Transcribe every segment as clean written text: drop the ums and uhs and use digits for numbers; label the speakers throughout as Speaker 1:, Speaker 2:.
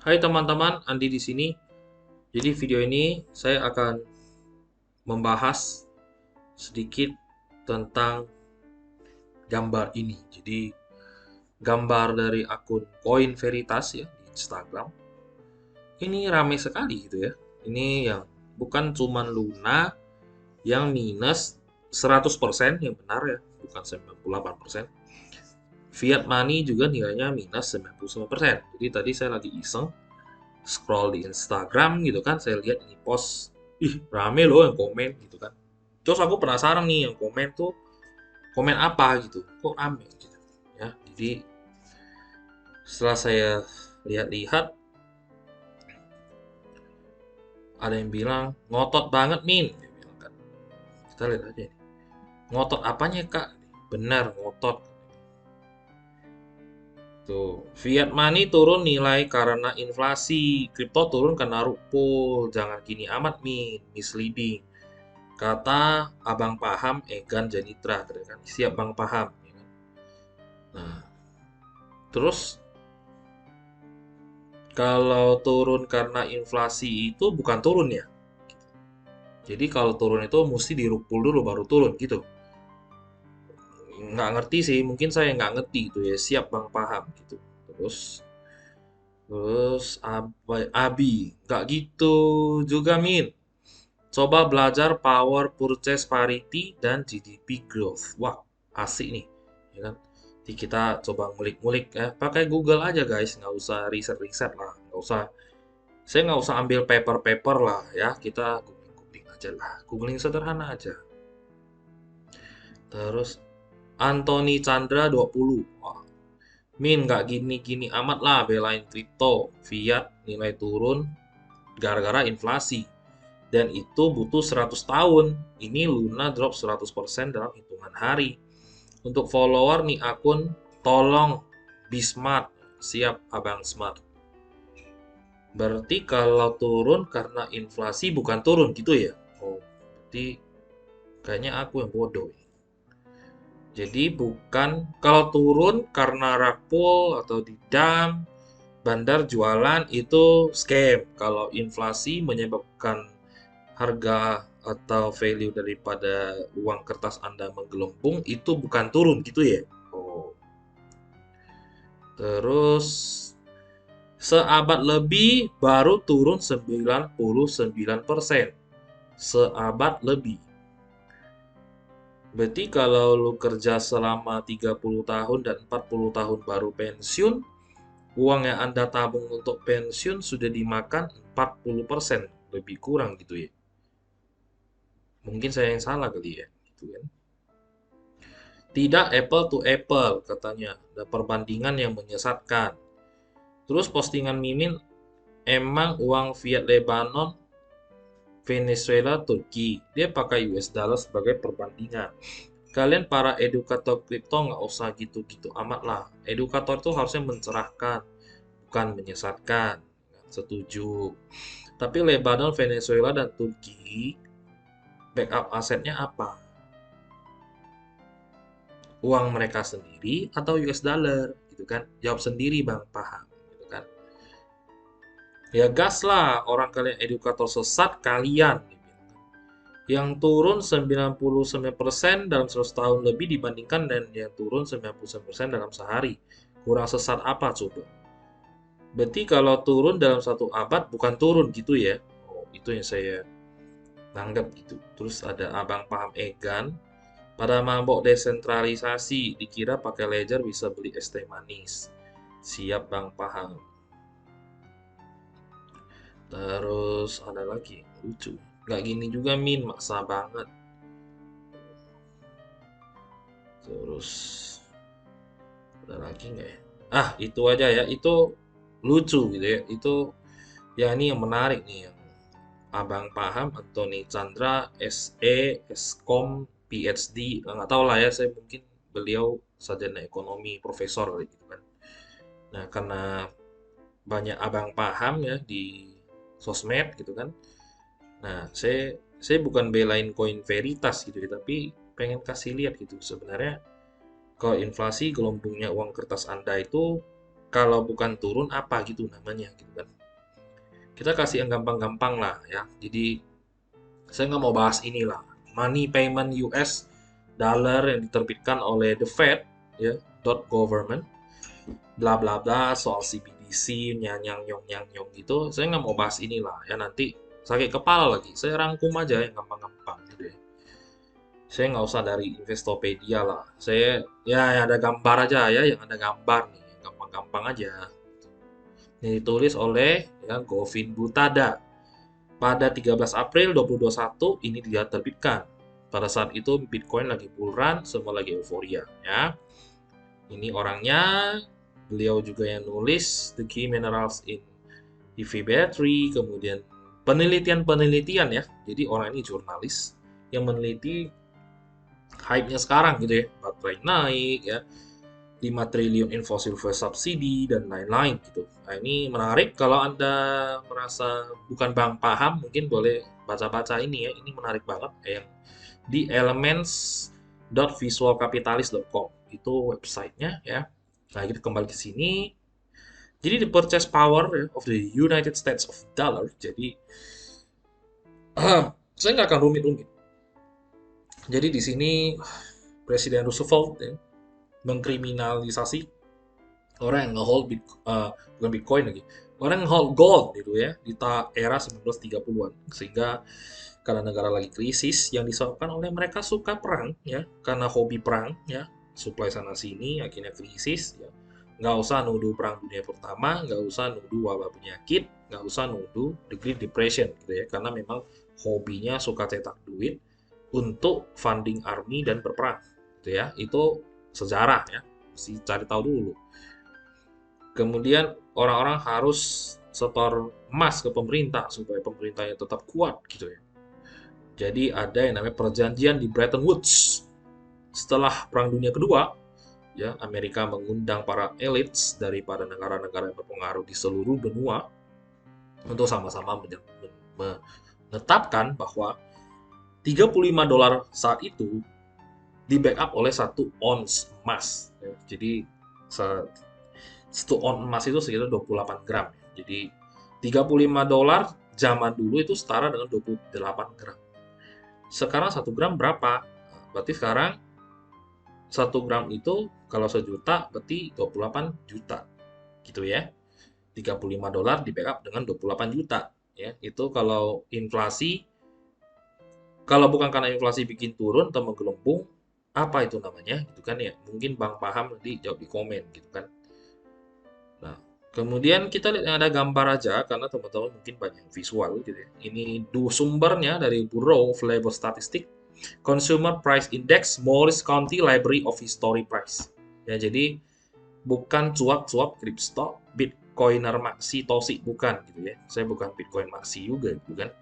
Speaker 1: Hai teman-teman, Andi di sini. Jadi video ini saya akan membahas sedikit tentang gambar ini. Jadi gambar dari akun Koin Veritas ya di Instagram. Ini ramai sekali gitu ya. Ini yang bukan cuman Luna yang minus 100% yang benar ya, bukan 98%. Fiat Money juga nilainya minus 99%. Jadi tadi saya lagi iseng scroll di Instagram gitu kan, saya lihat ini post, ih rame loh yang komen gitu kan. Terus aku penasaran nih yang komen tuh komen apa gitu, kok rame gitu ya. Jadi setelah saya lihat-lihat, ada yang bilang ngotot banget Min, dia bilang kan. Kita lihat aja nih, ngotot apanya kak? Benar ngotot. Tuh, fiat money turun nilai karena inflasi, kripto turun karena rug pull. Jangan gini amat Min, misleading. Kata abang paham Egan Janitra, kan siap bang paham ya kan? Nah, terus kalau turun karena inflasi itu bukan turun ya, jadi kalau turun itu mesti dirupul dulu baru turun gitu. Nggak ngerti sih, mungkin saya nggak ngerti gitu ya, siap bang paham gitu. Terus terus Abi nggak gitu juga Min. Coba belajar power purchase parity dan GDP growth. Wah, asik nih, ya kan? Jadi kita coba ngulik-ngulik ya. Pakai Google aja guys, nggak usah riset-riset lah, nggak usah. Saya nggak usah ambil paper-paper lah ya. Kita googling-googling aja lah. Googling sederhana aja. Terus Anthony Chandra 20. Wah, Min nggak gini-gini amat lah belain kripto. Fiat nilai turun gara-gara inflasi. Dan itu butuh 100 tahun. Ini Luna drop 100% dalam hitungan hari. Untuk follower nih akun, tolong be smart. Siap abang smart. Berarti kalau turun karena inflasi bukan turun gitu ya? Oh, berarti kayaknya aku yang bodoh. Jadi bukan kalau turun karena rakpol atau didam, bandar jualan itu scam. Kalau inflasi menyebabkan harga atau value daripada uang kertas Anda menggelembung itu bukan turun gitu ya? Oh, terus seabad lebih baru turun 99%. Seabad lebih. Berarti kalau lu kerja selama 30 tahun dan 40 tahun baru pensiun, uang yang Anda tabung untuk pensiun sudah dimakan 40%, lebih kurang gitu ya. Mungkin saya yang salah kali ya, gitu kan. Tidak apple to apple katanya, ada perbandingan yang menyesatkan. Terus postingan Mimin, emang uang fiat Lebanon, Venezuela, Turki, dia pakai US dollar sebagai perbandingan. Kalian para edukator kripto nggak usah gitu-gitu amat lah. Edukator itu harusnya mencerahkan, bukan menyesatkan. Setuju. Tapi Lebanon, Venezuela, dan Turki, backup asetnya apa? Uang mereka sendiri atau US dollar? Gitu kan? Jawab sendiri bang, paham. Gitu kan? Ya gas lah, orang kalian edukator sesat kalian. Yang turun 99% dalam 100 tahun lebih dibandingkan dan yang turun 99% dalam sehari. Kurang sesat apa coba? Berarti kalau turun dalam satu abad bukan turun gitu ya? Oh, itu yang saya tanggap gitu. Terus ada abang paham Egan. Pada mabok desentralisasi, dikira pakai ledger bisa beli es teh manis. Siap bang paham. Terus ada lagi lucu. Gak gini juga Min, maksa banget. Terus ada lagi nggak ya? Ah, itu aja ya. Itu lucu gitu ya. Itu ya ini yang menarik nih yang Abang paham Anthony Chandra SE Eskom PhD nggak tahu lah ya, saya mungkin beliau sarjana ekonomi profesor gitu kan. Nah, karena banyak abang paham ya di sosmed gitu kan. Nah, saya bukan belain koin veritas gitu ya, tapi pengen kasih lihat gitu sebenarnya kalau inflasi gelembungnya uang kertas Anda itu kalau bukan turun apa gitu namanya gitu kan. Kita kasih yang gampang-gampang lah ya. Jadi saya nggak mau bahas inilah. Money payment US dollar yang diterbitkan oleh the Fed ya, .government bla bla bla soal CBDC nyanyang nyong nyang nyong gitu. Saya nggak mau bahas inilah ya, nanti sakit kepala lagi. Saya rangkum aja yang gampang-gampang gitu ya. Saya nggak usah dari Investopedia lah. Saya ya yang ada gambar aja ya, yang ada gambar nih, yang gampang-gampang aja. Ini ditulis oleh ya, Govin Butada. Pada 13 April 2021 ini dia terbitkan. Pada saat itu Bitcoin lagi bull run, semua lagi euforia ya. Ini orangnya, beliau juga yang nulis The Key Minerals in EV Battery, kemudian penelitian-penelitian ya. Jadi orang ini jurnalis yang meneliti hype-nya sekarang gitu ya. Baterai naik ya, 5 triliun in fossil fuel subsidi dan lain-lain gitu. Nah, ini menarik kalau Anda merasa bukan Bang paham, mungkin boleh baca-baca ini ya. Ini menarik banget yang di elements.visualcapitalist.com. Itu websitenya ya. Nah, kita kembali ke sini. Jadi the purchase power of the United States of dollar. Jadi saya nggak akan rumit-rumit. Jadi di sini Presiden Roosevelt ya, mengkriminalisasi orang yang nge-hold bukan Bitcoin lagi, orang yang hold gold gitu ya di era 1930-an, sehingga karena negara lagi krisis yang disebabkan oleh mereka suka perang ya, karena hobi perang ya, supply sana sini akhirnya krisis ya. Nggak usah nuduh perang dunia pertama, nggak usah nuduh wabah penyakit, nggak usah nuduh the Great Depression gitu ya, karena memang hobinya suka cetak duit untuk funding army dan berperang gitu ya. Itu sejarah ya, mesti cari tahu dulu. Kemudian orang-orang harus setor emas ke pemerintah supaya pemerintahnya tetap kuat gitu ya. Jadi ada yang namanya perjanjian di Bretton Woods. Setelah Perang Dunia Kedua, ya Amerika mengundang para elites daripada negara-negara yang berpengaruh di seluruh benua untuk sama-sama menetapkan bahwa $35 saat itu di backup oleh 1 ons emas. Jadi 1 ons emas itu sekitar 28 gram. Jadi $35 zaman dulu itu setara dengan 28 gram. Sekarang 1 gram berapa? Berarti sekarang 1 gram itu kalau sejuta berarti 28 juta. Gitu ya. $35 di backup dengan 28 juta. Ya, itu kalau inflasi, kalau bukan karena inflasi bikin turun atau menggelembung, apa itu namanya? Gitu kan ya. Mungkin Bang paham nanti jawab di komen gitu kan. Nah, kemudian kita lihat yang ada gambar aja karena teman-teman mungkin banyak visual gitu ya. Ini sumbernya dari Bureau of Labor Statistics, Consumer Price Index, Morris County Library of History Price. Ya, jadi bukan cuap-cuap kripto, Bitcoiner Maxi Tosi bukan gitu ya. Saya bukan Bitcoin Maxi juga gitu kan.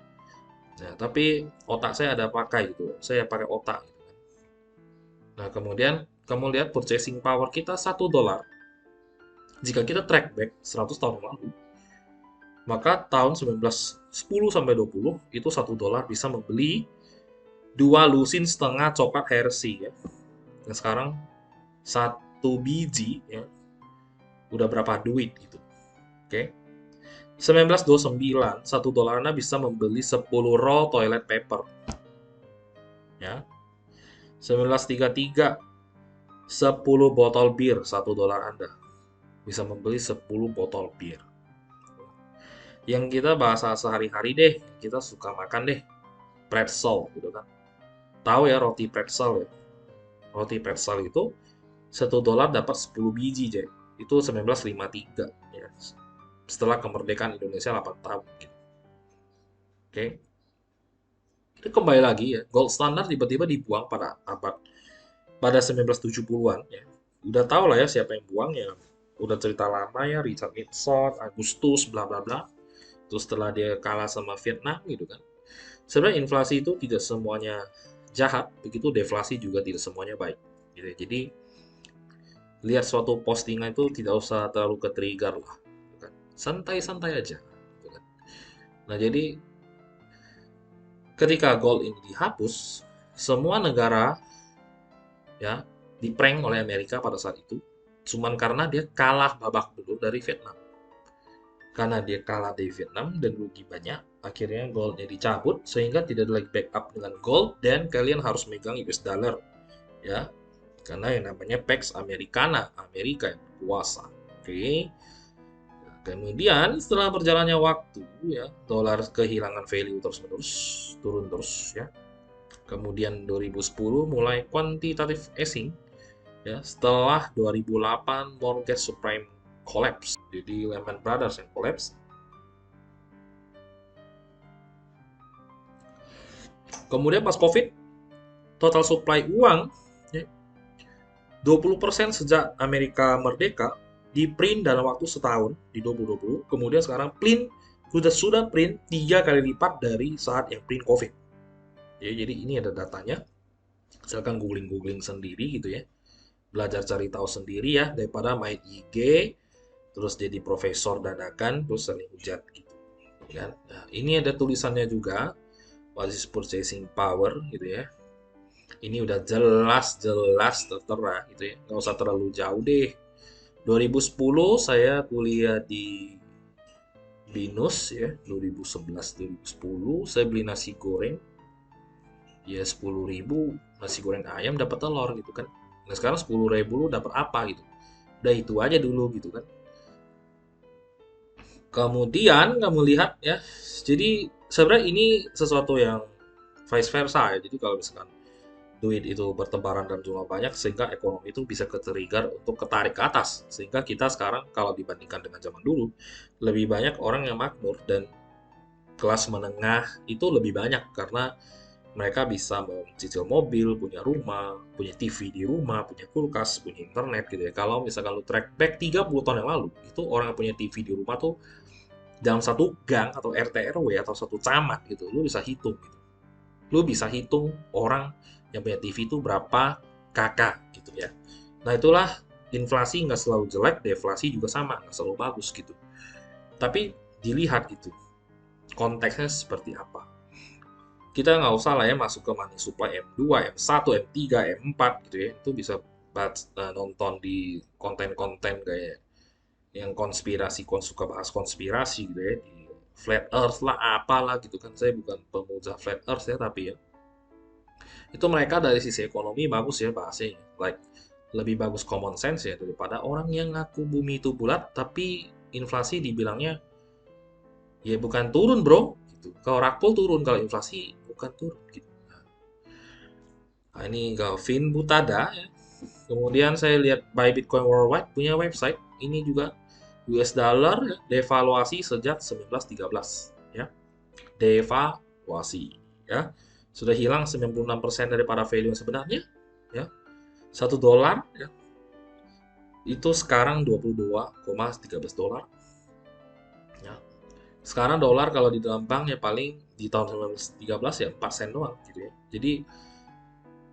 Speaker 1: Nah, tapi otak saya ada pakai gitu. Saya pakai otak gitu kan. Nah, kemudian kamu lihat purchasing power kita $1. Jika kita track back 100 tahun lalu, maka tahun 1910 sampai 20 itu $1 bisa membeli 2 lusin setengah coklat Hershey ya. Dan sekarang 1 biji ya udah berapa duit gitu. Oke. 1929 $1 Anda bisa membeli 10 roll toilet paper. Ya. 1933 10 botol bir $1 Anda bisa membeli 10 botol bir. Yang kita bahasa sehari-hari deh, kita suka makan deh pretzel gitu kan. Tahu ya roti pretzel ya. Roti pretzel itu $1 dapat 10 biji, Jay. Itu 1953 ya. Setelah kemerdekaan Indonesia 8 tahun gitu. Oke. Itu kembali lagi ya, gold standard tiba-tiba dibuang pada 1970-an ya. Udah tahu lah ya siapa yang buang ya. Udah cerita lama ya, Richard Nixon, Agustus, bla bla bla. Terus setelah dia kalah sama Vietnam gitu kan. Sebenarnya inflasi itu tidak semuanya jahat, begitu deflasi juga tidak semuanya baik. Gitu. Jadi lihat suatu postingan itu tidak usah terlalu ke-trigger lah. Gitu kan. Santai-santai aja. Gitu kan. Nah jadi ketika gold ini dihapus, semua negara ya diprank oleh Amerika pada saat itu, cuman karena dia kalah babak belur dari Vietnam. Karena dia kalah dari Vietnam dan rugi banyak, akhirnya goldnya dicabut sehingga tidak ada lagi backup dengan gold dan kalian harus megang US dollar ya. Karena yang namanya Pax Americana, Amerika yang berkuasa. Oke. Nah, kemudian setelah berjalannya waktu ya, dolar kehilangan value terus-menerus, turun terus ya. Kemudian 2010 mulai quantitative easing ya, setelah 2008 mortgage subprime collapse. Jadi Lehman Brothers yang collapse. Kemudian pas Covid, total supply uang ya, 20% sejak Amerika merdeka di-print dalam waktu setahun di 2020. Kemudian sekarang print sudah print 3 kali lipat dari saat yang print Covid. Ya, jadi ini ada datanya. Silakan googling sendiri gitu ya. Belajar cari tahu sendiri ya daripada main IG terus jadi profesor dadakan terus saling hujat gitu kan. Nah, ini ada tulisannya juga what is purchasing power gitu ya. Ini udah jelas tertera gitu ya. Nggak usah terlalu jauh deh. 2010 saya kuliah di BINUS ya, 2011 2010 saya beli nasi goreng ya 10.000 nasi goreng ayam dapat telur gitu kan. Nah sekarang 10.000 lu dapat apa gitu. Udah itu aja dulu gitu kan. Kemudian kamu lihat ya, jadi sebenarnya ini sesuatu yang vice versa ya. Jadi kalau misalkan duit itu bertebaran dan jumlah banyak sehingga ekonomi itu bisa ke-trigger untuk ketarik ke atas. Sehingga kita sekarang kalau dibandingkan dengan zaman dulu, lebih banyak orang yang makmur dan kelas menengah itu lebih banyak karena mereka bisa mencicil mobil, punya rumah, punya TV di rumah, punya kulkas, punya internet gitu ya. Kalau misalkan lu track back 30 tahun yang lalu, itu orang yang punya TV di rumah tuh dalam satu gang atau RT RW atau satu camat gitu, lu bisa hitung gitu. Lu bisa hitung orang yang punya TV itu berapa kakak gitu ya. Nah itulah inflasi nggak selalu jelek, deflasi juga sama, nggak selalu bagus gitu. Tapi dilihat gitu, konteksnya seperti apa. Kita nggak usah lah ya masuk ke money supply M2, M1, M3, M4 gitu ya. Itu bisa nonton di konten-konten kayak yang konspirasi, suka bahas konspirasi gitu ya. Di flat earth lah, apalah gitu kan. Saya bukan pemuja flat earth ya, tapi ya itu mereka dari sisi ekonomi bagus ya bahasanya, like lebih bagus common sense ya daripada orang yang ngaku bumi itu bulat tapi inflasi dibilangnya ya bukan turun bro gitu. Kalau rakpol turun, kalau inflasi bukan turun gitu. Nah, ini Galvin Butada ya. Kemudian saya lihat Buy Bitcoin Worldwide punya website ini juga US dollar ya, devaluasi sejak 1913 ya. Devaluasi ya. Sudah hilang 96% daripada value yang sebenarnya ya. $1 ya, itu sekarang 22,13 dolar ya. Sekarang dolar kalau di dalam bank ya paling di tahun 1913 ya 4 sen doang gitu ya. Jadi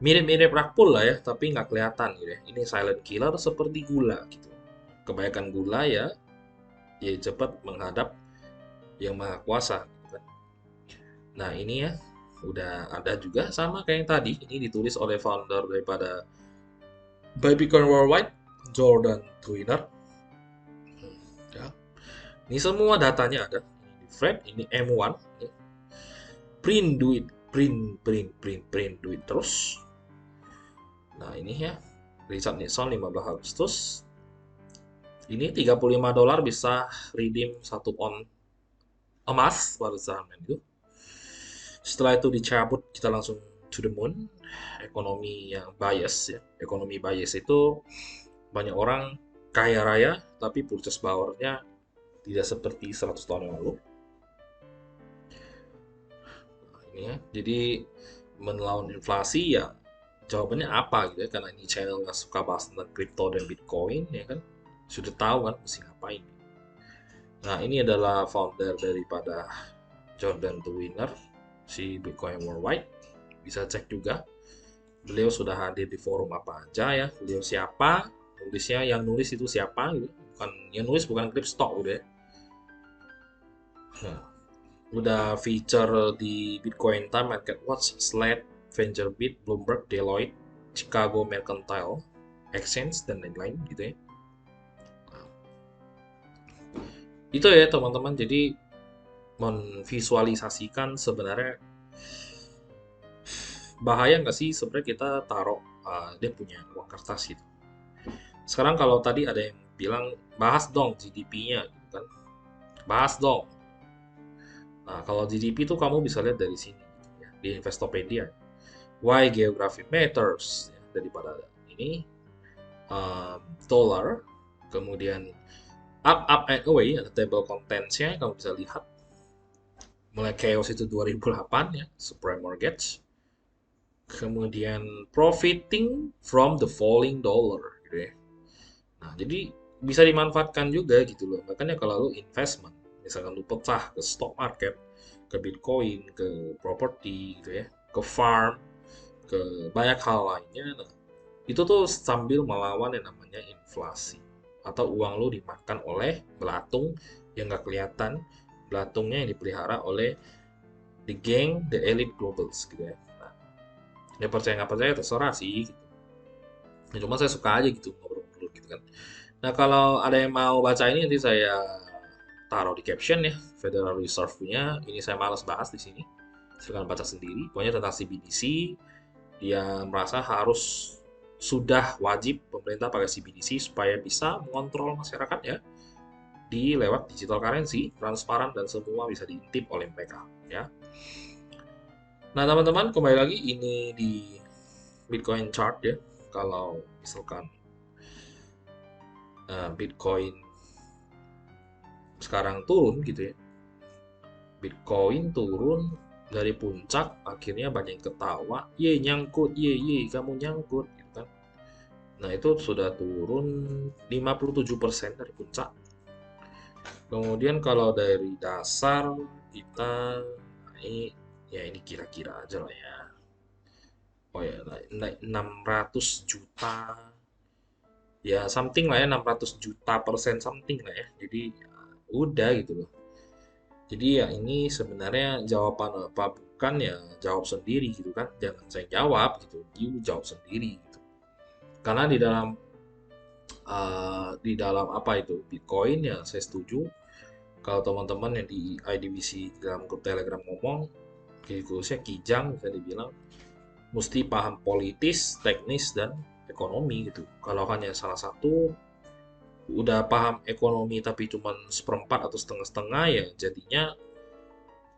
Speaker 1: mirip-mirip rakpul lah ya, tapi nggak kelihatan gitu ya. Ini silent killer seperti gula gitu. Kebanyakan gula ya, ya cepat menghadap yang maha kuasa gitu kan. Nah ini ya, udah ada juga sama kayak yang tadi. Ini ditulis oleh founder daripada Buy Bitcoin Worldwide, Jordan Twiner. Ya. Ini semua datanya ada. Ini Fred, ini M1. Ya. Print duit, print duit terus. Nah ini ya, Richard Nixon 15 Agustus. Ini $35 bisa redeem 1 on emas pada zaman itu. Setelah itu dicabut, kita langsung to the moon. Ekonomi yang bias ya. Ekonomi bias itu banyak orang kaya raya tapi purchase power-nya tidak seperti 100 tahun yang lalu. Nah, ini ya. Jadi melawan inflasi ya jawabannya apa gitu ya, karena ini channel nggak suka bahas tentang kripto dan bitcoin ya kan, sudah tahu kan mesti ngapain. Nah ini adalah founder daripada Jordan Twiner, si Bitcoin Worldwide, bisa cek juga beliau sudah hadir di forum apa aja ya, beliau siapa, nulisnya yang nulis itu siapa gitu, bukan yang nulis bukan Kripstock udah ya. Nah, udah feature di Bitcoin Time, MarketWatch, Slate, VentureBeat, Bloomberg, Deloitte, Chicago Mercantile Exchange dan lain-lain gitu ya. Itu ya teman-teman, jadi memvisualisasikan sebenarnya bahaya nggak sih sebenarnya kita taruh dia punya uang kertas gitu. Sekarang kalau tadi ada yang bilang bahas dong GDP-nya gitu kan, bahas dong. Nah kalau GDP itu kamu bisa lihat dari sini gitu ya, di Investopedia. Why geography matters ya, daripada ini dollar, kemudian up and away ada table contents-nya kamu bisa lihat mulai chaos itu 2008 ya, subprime mortgage, kemudian profiting from the falling dollar gitu ya. Nah, jadi bisa dimanfaatkan juga gitu loh. Makanya kalau lu investment, misalkan lu pecah ke stock market, ke Bitcoin, ke properti gitu ya, ke farm, ke banyak hal lainnya. Nah, itu tuh sambil melawan yang namanya inflasi. Atau uang lu dimakan oleh belatung yang nggak kelihatan, belatungnya yang dipelihara oleh the gang, the elite globals gitu ya. Nah, ya percaya nggak percaya terserah sih. Gitu. Ya, cuma saya suka aja gitu ngobrol-ngobrol gitu kan. Nah, kalau ada yang mau baca ini nanti saya taruh di caption ya, Federal Reserve punya. Ini saya malas bahas di sini. Silahkan baca sendiri. Pokoknya tentang CBDC, dia merasa harus sudah wajib pemerintah pakai CBDC supaya bisa mengontrol masyarakat ya di lewat digital currency, transparan dan semua bisa diintip oleh mereka ya. Nah, teman-teman, kembali lagi ini di Bitcoin chart ya. Kalau misalkan Bitcoin sekarang turun gitu ya, Bitcoin turun dari puncak, akhirnya banyak yang ketawa, ye nyangkut, ye kamu nyangkut, gitu kan. Nah itu sudah turun 57% dari puncak. Kemudian kalau dari dasar kita naik, ya ini kira-kira aja lah ya. Oh ya, naik 600 juta, ya something lah ya, 600 juta persen something lah ya. Jadi ya, udah gitu loh. Jadi ya ini sebenarnya jawaban apa bukan ya jawab sendiri gitu kan. Jangan saya jawab gitu. You jawab sendiri gitu. Karena di dalam apa itu Bitcoin ya saya setuju. Kalau teman-teman yang di IDBC dalam grup Telegram ngomong, khususnya Kijang bisa dibilang mesti paham politis, teknis dan ekonomi gitu. Kalau hanya salah satu udah paham ekonomi tapi cuma seperempat atau setengah-setengah ya jadinya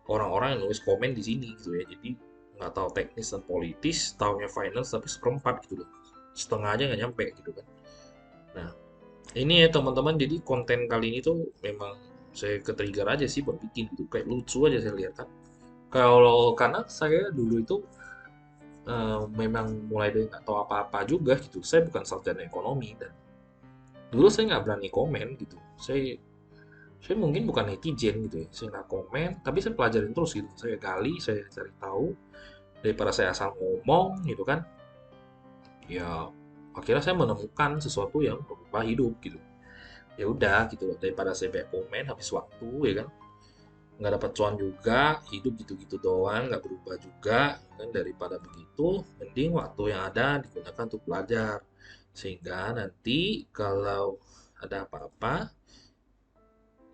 Speaker 1: orang-orang yang nulis komen di sini gitu ya. Jadi nggak tahu teknis dan politis, taunya finance tapi seperempat gitu loh. Setengah aja nggak nyampe gitu kan. Nah, ini ya teman-teman, jadi konten kali ini tuh memang saya ke-trigger aja sih buat bikin gitu. Kayak lucu aja saya lihat kan. Kalau karena saya dulu itu memang mulai dari nggak tahu apa-apa juga gitu. Saya bukan sarjana ekonomi dan dulu saya nggak berani komen gitu. Saya mungkin bukan netizen gitu ya. Saya nggak komen, tapi saya pelajarin terus gitu. Saya gali, saya cari tahu daripada saya asal ngomong gitu kan. Ya akhirnya saya menemukan sesuatu yang berubah hidup gitu. Ya udah gitu loh, daripada saya banyak komen habis waktu ya kan. Nggak dapat cuan juga, hidup gitu-gitu doang, nggak berubah juga ya kan. Daripada begitu, mending waktu yang ada digunakan untuk belajar. Sehingga nanti kalau ada apa-apa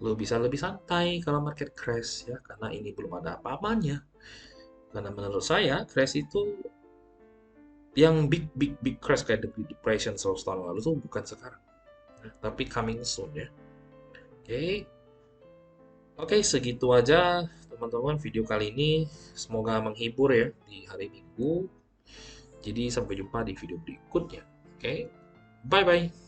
Speaker 1: lo bisa lebih santai kalau market crash ya karena ini belum ada apa-apanya. Karena menurut saya crash itu yang big crash kayak the Great Depression 100 tahun lalu tuh bukan sekarang, ya, tapi coming soon ya. Oke, oke segitu aja teman-teman video kali ini. Semoga menghibur ya di hari Minggu. Jadi sampai jumpa di video berikutnya. Oke, bye bye.